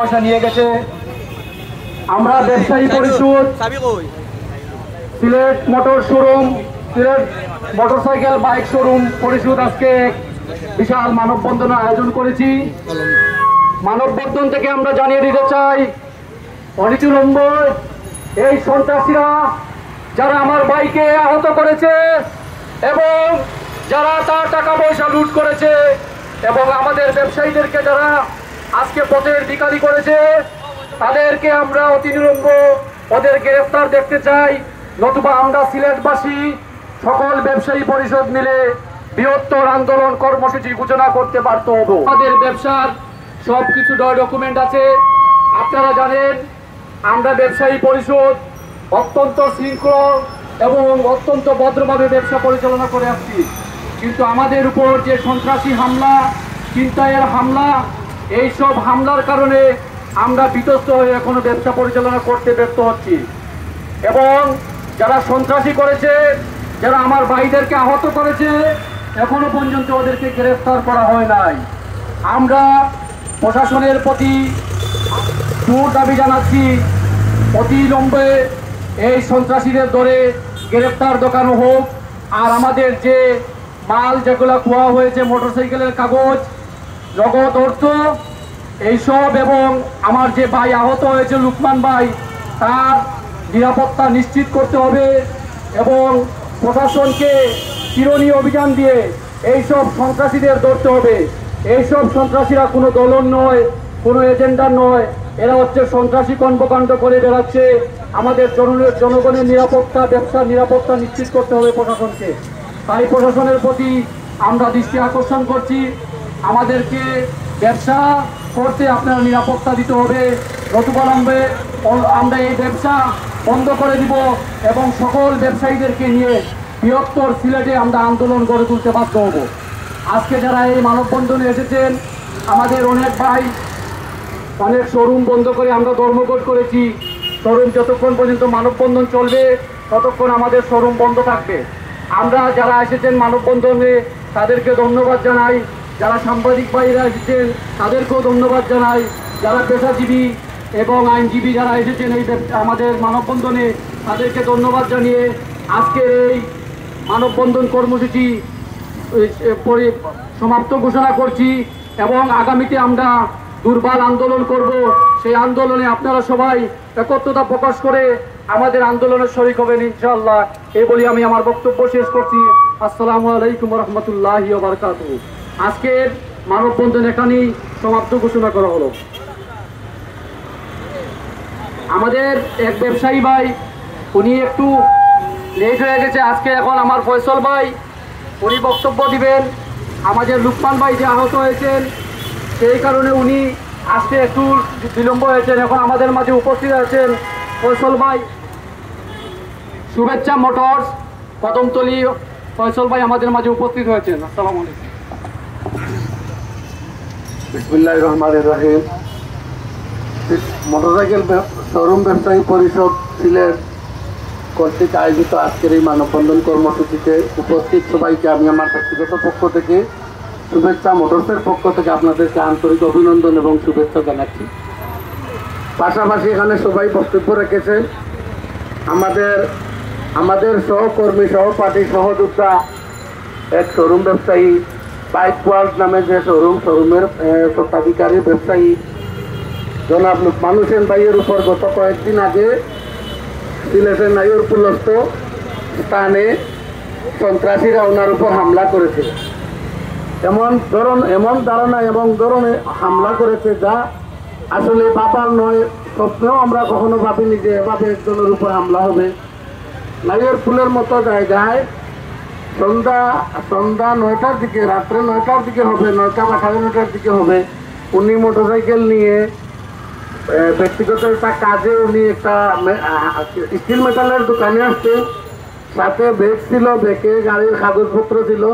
পয়সা নিয়ে গেছে। আমরা ব্যবসায়ী পরিষদ, Sylhet motor showroom, Sylhet motorcycle bike showroom পরিষদ আজকে বিশাল মানববন্ধন আয়োজন করেছি। মানববন্ধন থেকে আমরা জানিয়ে দিতে চাই, অনিচুলম্বে এই সন্ত্রাসীরা যারা আমার ভাইকে আহত করেছে এবং যারা তার টাকা পয়সা লুট করেছে এবং আমাদের ব্যবসায়ীদেরকে যারা আজকে পথের ভিখারি করেছে, তাদেরকে আমরা অতিবিলম্বে ওদের গ্রেফতার দেখতে চাই। নতুবা আমরা সিলেটবাসী সকল ব্যবসায়ী পরিষদ মিলে বৃহত্তর আন্দোলন কর্মসূচি ঘোষণা করতে পারত হবো। আমাদের ব্যবসার সবকিছু ডকুমেন্ট আছে, আপনারা জানেন। আমরা ব্যবসায়ী পরিষদ অত্যন্ত শৃঙ্খল এবং অত্যন্ত ভদ্রভাবে ব্যবসা পরিচালনা করে আসছি, কিন্তু আমাদের উপর যে সন্ত্রাসী হামলা, ছিনতাইয়ের হামলা, এইসব হামলার কারণে আমরা বিতস্ত হয়ে এখনো ব্যবসা পরিচালনা করতে ব্যর্থ হচ্ছি। এবং যারা সন্ত্রাসী করেছে, যারা আমার ভাইদেরকে আহত করেছে, এখনো পর্যন্ত ওদেরকে গ্রেফতার করা হয় নাই। আমরা প্রশাসনের প্রতি জোর দাবি জানাচ্ছি, অতিবিলম্বে এই সন্ত্রাসীদের ধরে গ্রেফতার দেখানো হোক। আর আমাদের যে মাল যেগুলো খোয়া হয়েছে, মোটরসাইকেলের কাগজ, নগদ অর্থ, এইসব এবং আমার যে ভাই আহত হয়েছে লুকমান ভাই, তার নিরাপত্তা নিশ্চিত করতে হবে এবং প্রশাসনকে চিরুনি অভিযান দিয়ে এইসব সন্ত্রাসীদের ধরতে হবে। এইসব সন্ত্রাসীরা কোনো দলন নয়, কোনো এজেন্ডার নয়, এরা হচ্ছে সন্ত্রাসী কর্মকাণ্ড করে বেড়াচ্ছে। আমাদের জনগণের নিরাপত্তা, ব্যবসার নিরাপত্তা নিশ্চিত করতে হবে প্রশাসনকে। তাই প্রশাসনের প্রতি আমরা দৃষ্টি আকর্ষণ করছি, আমাদেরকে ব্যবসা করতে আপনারা নিরাপত্তা দিতে হবে। নতুবা আমরা এই ব্যবসা বন্ধ করে দিব এবং সকল ব্যবসায়ীদেরকে নিয়ে বৃহত্তর সিলেটে আমরা আন্দোলন গড়ে তুলতে বাধ্য হব। আজকে যারা এই মানববন্ধনে এসেছেন, আমাদের অনেক ভাই অনেক শোরুম বন্ধ করে আমরা ধর্মঘট করেছি। শোরুম যতক্ষণ পর্যন্ত মানববন্ধন চলবে ততক্ষণ আমাদের শোরুম বন্ধ থাকবে। আমরা যারা এসেছেন মানববন্ধনে তাদেরকে ধন্যবাদ জানাই, যারা সাংবাদিক ভাইরা এসেছেন তাদেরকেও ধন্যবাদ জানাই, যারা পেশাজীবী এবং আইনজীবী যারা এসেছেন এই আমাদের মানববন্ধনে তাদেরকে ধন্যবাদ জানিয়ে আজকের এই মানববন্ধন কর্মসূচি সমাপ্ত ঘোষণা করছি। এবং আগামীতে আমরা দুর্বল আন্দোলন করব, সেই আন্দোলনে আপনারা সবাই একত্রতা প্রকাশ করে আমাদের আন্দোলনের শরীক হবেন ইনশাআল্লাহ। এই বলি আমি আমার বক্তব্য শেষ করছি। আসসালামু আলাইকুম রহমতুল্লাহি ওয়া বারাকাতুহু। আজকের মানববন্ধন এখানেই সমাপ্ত ঘোষণা করা হলো। আমাদের এক ব্যবসায়ী ভাই, উনি একটু লেট হয়ে গেছে আজকে, এখন আমার ফয়সল ভাই উনি বক্তব্য দিবেন। আমাদের লুকমান ভাই যে আহত হয়েছেন সেই কারণে উনি আজকে একটু বিলম্ব হয়েছেন, এখন আমাদের মাঝে উপস্থিত আছেন ফয়সল ভাই। শুভেচ্ছা মোটরস কদমতলী ফয়সল ভাই আমাদের মাঝে উপস্থিত হয়েছেন। আসসালামু আলাইকুম। বিসমিল্লাহির রহমানির রহিম। মোটরসাইকেল শোরুম ব্যবসায়ী পরিষদ সিলেট কর্তৃক আয়োজিত আজকের এই মানববন্ধন কর্মসূচিতে উপস্থিত সবাইকে আমি আমার ব্যক্তিগত পক্ষ থেকে, শুভেচ্ছা মোটরসের পক্ষ থেকে আপনাদেরকে আন্তরিক অভিনন্দন এবং শুভেচ্ছা জানাচ্ছি। পাশাপাশি এখানে সবাই বক্তব্য রেখেছেন। আমাদের সহকর্মী, সহপাঠী, সহযোদ্ধা এক শোরুম ব্যবসায়ী, বাইক ওয়ার্ল্ড নামে যে শোরুমের স্বত্বাধিকারী ব্যবসায়ী জনাব লুকমান হোসেন ভাইয়ের উপর গত কয়েকদিন আগে সিলেটের নাইরপুরস্থ স্থানে সন্ত্রাসীরা ওনার উপর হামলা করেছে। এমন ধারণা এবং ধরনের হামলা করেছে যা আসলে বাবার নয়, স্বপ্নেও আমরা কখনো ভাবিনি যে এভাবে একজনের উপর হামলা হবে। নাইরপুরের মতো জায়গায় সন্ধ্যা 9টার দিকে, রাত্রে 9টার দিকে হবে, 9টা বা 9:30টার দিকে হবে, উনি মোটরসাইকেল নিয়ে ব্যক্তিগত একটা কাজে উনি একটা স্টিল মেটালের দোকানে আসছে, সাথে ব্যাগ ছিল, ব্যাগে গাড়ির কাগজপত্র ছিল।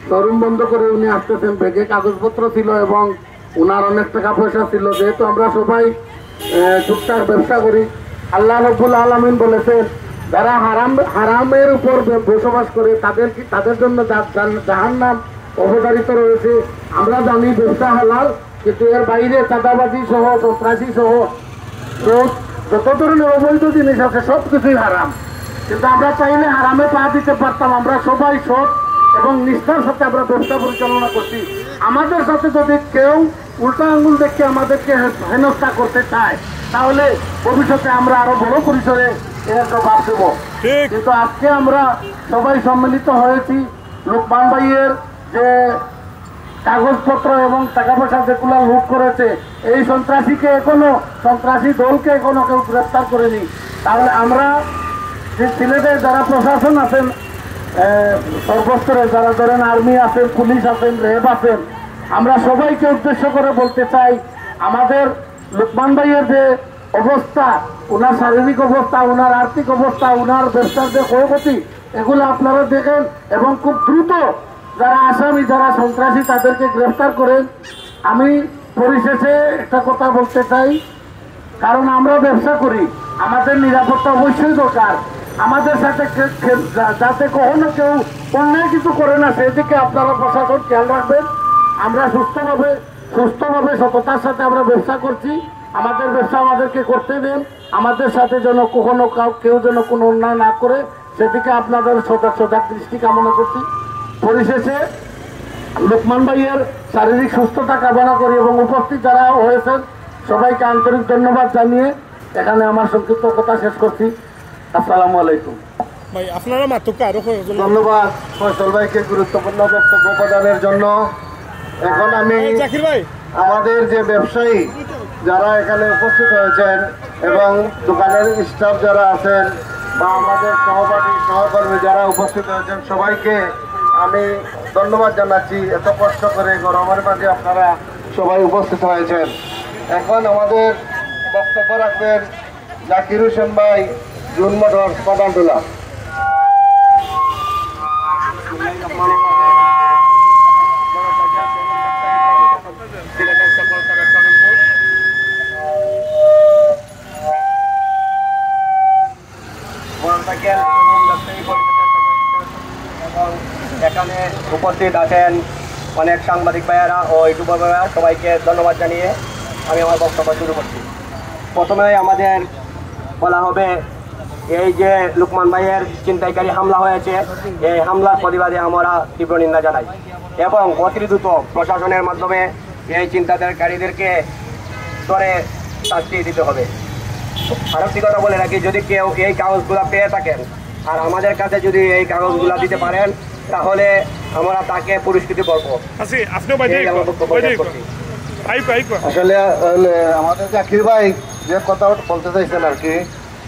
শোরুম বন্ধ করে উনি আসতেছেন, ব্যাগে কাগজপত্র ছিল এবং ওনার অনেক টাকা পয়সা ছিল। যেহেতু আমরা সবাই টুকটাক ব্যবসা করি, আল্লাহ রাব্বুল আলামিন বলেছেন যারা হারামের উপর বসবাস করে তাদের জন্য জাহান্নাম অবধারিত রয়েছে। আমরা জানি ব্যবসা হালাল, কিন্তু এর বাইরে চাঁদাবাজি সহ সন্ত্রাসী সহ যত ধরনের অবৈধ জিনিস আছে সব কিছুই হারাম। কিন্তু আমরা চাইলে হারামে পা দিতে পারতাম। আমরা সবাই সৎ এবং নিষ্ঠার সাথে আমরা ব্যবসা পরিচালনা করছি। আমাদের সাথে যদি কেউ উল্টা আঙ্গুল দেখে আমাদেরকে হেনস্থা করতে চায় তাহলে ভবিষ্যতে আমরা আরো বড় পরিসরে এর প্রভাব দেব। কিন্তু আজকে আমরা সবাই সম্মিলিত হয়েছি লোকমান ভাইয়ের যে কাগজপত্র এবং টাকা পয়সা যেগুলো লুট করেছে এই সন্ত্রাসীকে এখনো সন্ত্রাসী দলকে এখনো কেউ গ্রেফতার করেনি। তাহলে আমরা যে সিলেটের যারা প্রশাসন আছেন সর্বস্তরে, যারা ধরেন আর্মি আছেন, পুলিশ আছেন, র্যাব আছেন, আমরা সবাইকে উদ্দেশ্য করে বলতে চাই আমাদের লোকমান ভাইয়ের যে অবস্থা, ওনার শারীরিক অবস্থা, ওনার আর্থিক অবস্থা, ওনার ব্যবসার যে ক্ষয়ক্ষতি, এগুলো আপনারা দেখেন এবং খুব দ্রুত যারা আসামি, যারা সন্ত্রাসী তাদেরকে গ্রেফতার করেন। আমি পরিশেষে একটা কথা বলতে চাই, কারণ আমরা ব্যবসা করি, আমাদের নিরাপত্তা অবশ্যই দরকার। আমাদের সাথে যাতে কখনো কেউ অন্যায় কিছু করে না সেদিকে আপনারা প্রশাসন খেয়াল রাখবেন। আমরা সুস্থভাবে সততার সাথে আমরা ব্যবসা করছি। আমাদের ব্যবসা আমাদেরকে করতে দেন। আমাদের সাথে যেন কখনো কেউ যেন কোনো অন্যায় না করে সেদিকে আপনাদের সজাগ দৃষ্টি কামনা করছি। পরিশেষে লোকমান ভাইয়ের শারীরিক সুস্থতা কামনা করি এবং উপস্থিত যারা হয়েছেন সবাইকে আন্তরিক ধন্যবাদ জানিয়ে এখানে আমার সংক্ষিপ্ত কথা শেষ করছি। আসসালামু আলাইকুম। ধন্যবাদ ফয়সল ভাইকে গুরুত্বপূর্ণ বক্তব্য প্রদানের জন্য। এখন আমি আমাদের যে ব্যবসায়ী যারা এখানে উপস্থিত হয়েছেন এবং দোকানের স্টাফ যারা আছেন বা আমাদের সহকর্মী যারা উপস্থিত হয়েছেন সবাইকে আমি ধন্যবাদ জানাচ্ছি। এত কষ্ট করে গরমের মাঝে আপনারা সবাই উপস্থিত হয়েছেন। এখন আমাদের বক্তব্য রাখবেন জাকির হোসেন ভাই, জুন মোটরস, কদানটোলা। এখানে উপস্থিত আছেন অনেক সাংবাদিক ভাইয়েরা ও ইউটিউবার ভাইয়েরা, সবাইকে ধন্যবাদ জানিয়ে আমি আমার বক্তব্য শুরু করছি। প্রথমে আমাদের বলা হবে এই যে লোকমান ভাইয়ের ছিনতাইকারী হামলা হয়েছে, এই হামলার প্রতিবাদে আমরা তীব্র নিন্দা জানাই এবং অতি দ্রুত প্রশাসনের মাধ্যমে এই ছিনতাইকারীদেরকে ধরে শাস্তি দিতে হবে। আরেকটি কথা বলে রাখি, যদি কেউ এই কাগজগুলো পেয়ে থাকেন আর আমাদের কাছে যদি এই কাগজগুলো দিতে পারেন তাহলে আমরা তাকে পুরস্কৃত করবো। আসলে আমাদের জাকির ভাই যে কথা বলতে চাইছেন আর কি,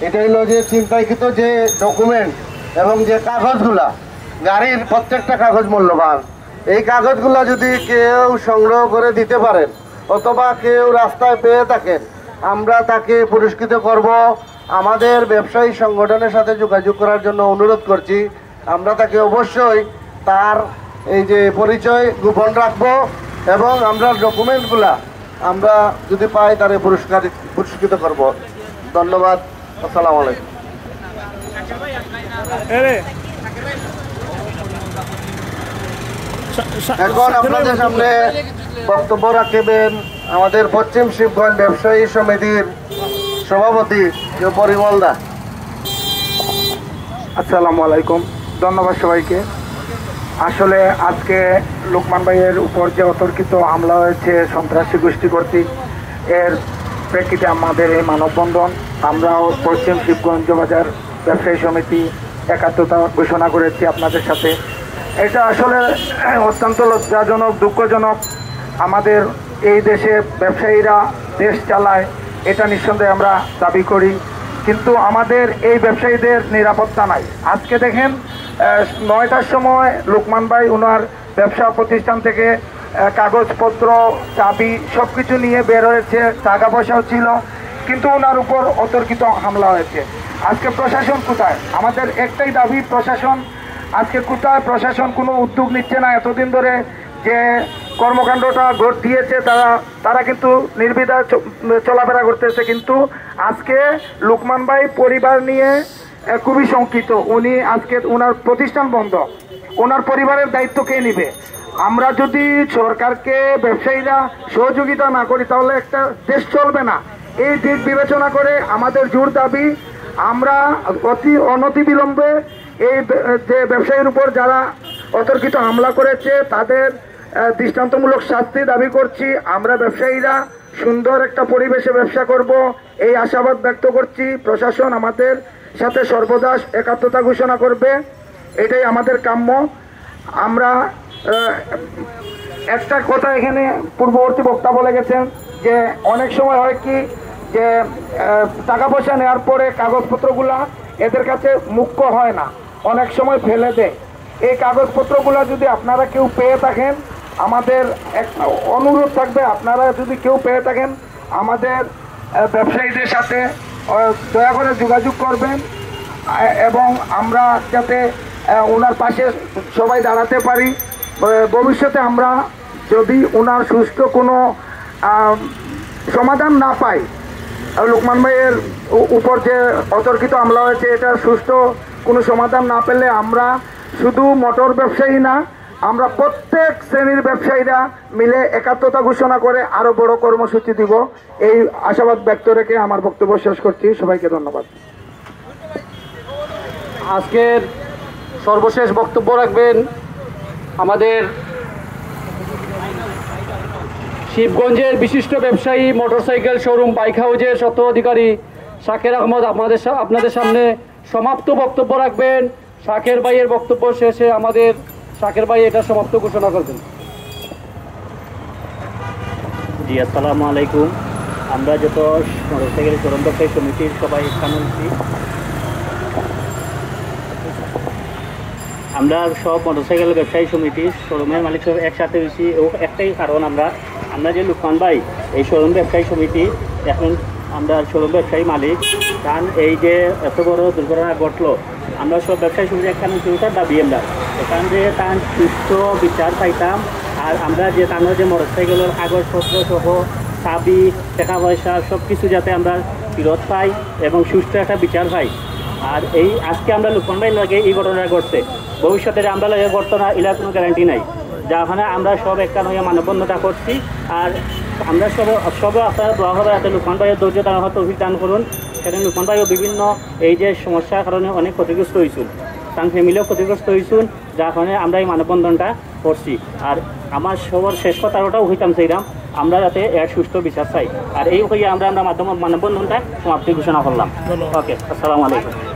এটা হলো যে চিন্তাকৃত যে ডকুমেন্ট এবং যে কাগজগুলা, গাড়ির প্রত্যেকটা কাগজ মূল্যবান। এই কাগজগুলা যদি কেউ সংগ্রহ করে দিতে পারেন অথবা কেউ রাস্তায় পেয়ে থাকেন আমরা তাকে পুরস্কৃত করব। আমাদের ব্যবসায়ী সংগঠনের সাথে যোগাযোগ করার জন্য অনুরোধ করছি। আমরা তাকে অবশ্যই তার এই যে পরিচয় গোপন রাখবো এবং আমরা ডকুমেন্টগুলা আমরা যদি পাই তারে পুরস্কৃত করব। ধন্যবাদ। আসসালামু আলাইকুম। এখন আপনাদের সামনে বক্তব্য রাখবেন আমাদের পশ্চিম শিবগঞ্জ ব্যবসায়ী সমিতির সভাপতি পরিমল দা। আসসালামু আলাইকুম, ধন্যবাদ সবাইকে। আসলে আজকে লোকমান ভাইয়ের উপর যে অতর্কিত হামলা হয়েছে সন্ত্রাসী গোষ্ঠী কর্তৃক, এর প্রেক্ষিতে আমাদের এই মানববন্ধন, আমরাও পশ্চিম শিবগঞ্জ বাজার ব্যবসায়ী সমিতি একাত্মতা ঘোষণা করেছি আপনাদের সাথে। এটা আসলে অত্যন্ত লজ্জাজনক, দুঃখজনক। আমাদের এই দেশে ব্যবসায়ীরা দেশ চালায়, এটা নিঃসন্দেহে আমরা দাবি করি, কিন্তু আমাদের এই ব্যবসায়ীদের নিরাপত্তা নাই। আজকে দেখেন 9টার সময় লোকমান ভাই ওনার ব্যবসা প্রতিষ্ঠান থেকে কাগজপত্র, চাবি সব কিছু নিয়ে বের হয়েছে, টাকা পয়সাও ছিল, কিন্তু ওনার উপর অতর্কিত হামলা হয়েছে। আজকে প্রশাসন কোথায়? আমাদের একটাই দাবি, প্রশাসন আজকে কোথায়? প্রশাসন কোনো উদ্যোগ নিচ্ছে না। এতদিন ধরে যে কর্মকাণ্ডটা ঘটিয়েছে তারা কিন্তু নির্বিধায় চলাফেরা করতেছে, কিন্তু আজকে লোকমান ভাই পরিবার নিয়ে খুবই শঙ্কিত। উনি আজকে ওনার প্রতিষ্ঠান বন্ধ, ওনার পরিবারের দায়িত্ব কে নিবে? আমরা যদি সরকারকে ব্যবসায়ীরা সহযোগিতা না করি তাহলে একটা দেশ চলবে না। এই দিক বিবেচনা করে আমাদের জোর দাবি, আমরা অনতিবিলম্বে এই যে ব্যবসায়ীর উপর যারা অতর্কিত হামলা করেছে তাদের দৃষ্টান্তমূলক শাস্তি দাবি করছি। আমরা ব্যবসায়ীরা সুন্দর একটা পরিবেশে ব্যবসা করব এই আশাবাদ ব্যক্ত করছি। প্রশাসন আমাদের সাথে সর্বদা একাত্মতা ঘোষণা করবে, এটাই আমাদের কাম্য। আমরা একটা কথা এখানে পূর্ববর্তী বক্তা বলে গেছেন যে অনেক সময় হয় কি যে টাকা পয়সা নেওয়ার পরে কাগজপত্রগুলা এদের কাছে মুখ্য হয় না, অনেক সময় ফেলে দেয়। এই কাগজপত্রগুলা যদি আপনারা কেউ পেয়ে থাকেন, আমাদের এক অনুরোধ থাকবে, আপনারা যদি কেউ পেয়ে থাকেন আমাদের ব্যবসায়ীদের সাথে দয়া করে যোগাযোগ করবেন এবং আমরা যাতে ওনার পাশে সবাই দাঁড়াতে পারি। ভবিষ্যতে আমরা যদি ওনার সুষ্ঠু কোনো সমাধান না পাই, লোকমান ভাইয়ের উপর যে অতর্কিত হামলা হয়েছে এটার সুষ্ঠু কোনো সমাধান না পেলে আমরা শুধু মোটর ব্যবসায়ী না, আমরা প্রত্যেক শ্রেণীর ব্যবসায়ীরা মিলে একাত্মতা ঘোষণা করে আরো বড় কর্মসূচি দিব। এই আশাবাদ ব্যক্ত রেখে আমার বক্তব্য শেষ করছি। সবাইকে ধন্যবাদ। আজকের সর্বশেষ বক্তব্য রাখবেন আমাদের শিবগঞ্জের বিশিষ্ট ব্যবসায়ী, মোটরসাইকেল শোরুম, বাইক হাউজের স্বত্বাধিকারী শাকের আহমদ আপনাদের সামনে সমাপ্ত বক্তব্য রাখবেন। শাকের ভাইয়ের বক্তব্য শেষে আমাদের শাকের ভাই এটা সমাপ্ত ঘোষণা করবেন। জি, আসসালামু আলাইকুম। আমরা যত মোটরসাইকেল শোরুম ব্যবসায়ী সমিতির সবাই এখানে আমরা সব মোটরসাইকেল ব্যবসায়ী সমিতির শোরুমের মালিক সব একসাথে হয়েছি। ও একটাই কারণ, আমরা যে লোকমান ভাই এই শোরুম ব্যবসায়ী সমিতি, এখন আমরা শোরুম ব্যবসায়ী মালিক, কারণ এই যে এত বড় দুর্ঘটনা ঘটলো, আমরা সব ব্যবসায়ী সমিতি এখানে কিছুটার দাবি আমরা এখান যে তার সুস্থ বিচার পাইতাম। আর আমরা যে তার যে মোটরসাইকেলের কাগজপত্র সহ চাবি, টাকা পয়সা সব কিছু যাতে আমরা ফেরত পাই এবং সুস্থ একটা বিচার পাই। আর এই আজকে আমরা লোকমান ভাই লাগে এই ঘটনা ঘটছে, ভবিষ্যতে আমরা লাগে ঘটতো না এলার কোনো গ্যারান্টি নাই। যার আমরা সব একটা নয় মানববন্ধনটা করছি। আর আমরা সবে আপনারা দোয়া হবে যাতে লোকমান ভাইয়ের ধৈর্য দান হয়তো অভিযান করুন। সেখানে লোকমান ভাইও বিভিন্ন এই যে সমস্যার কারণে অনেক ক্ষতিগ্রস্ত হয়েছিল, তার ফ্যামিলিও ক্ষতিগ্রস্ত হয়েছিল, যার কারণে আমরা এই মানববন্ধনটা করছি। আর আমার সবার শেষ কথা ওটাও হইতাম সেইরাম, আমরা যাতে এর সুস্থ বিচার চাই। আর এই হয়ে আমরা মানববন্ধনটা সমাপ্তি ঘোষণা করলাম। ওকে, আসসালামু আলাইকুম।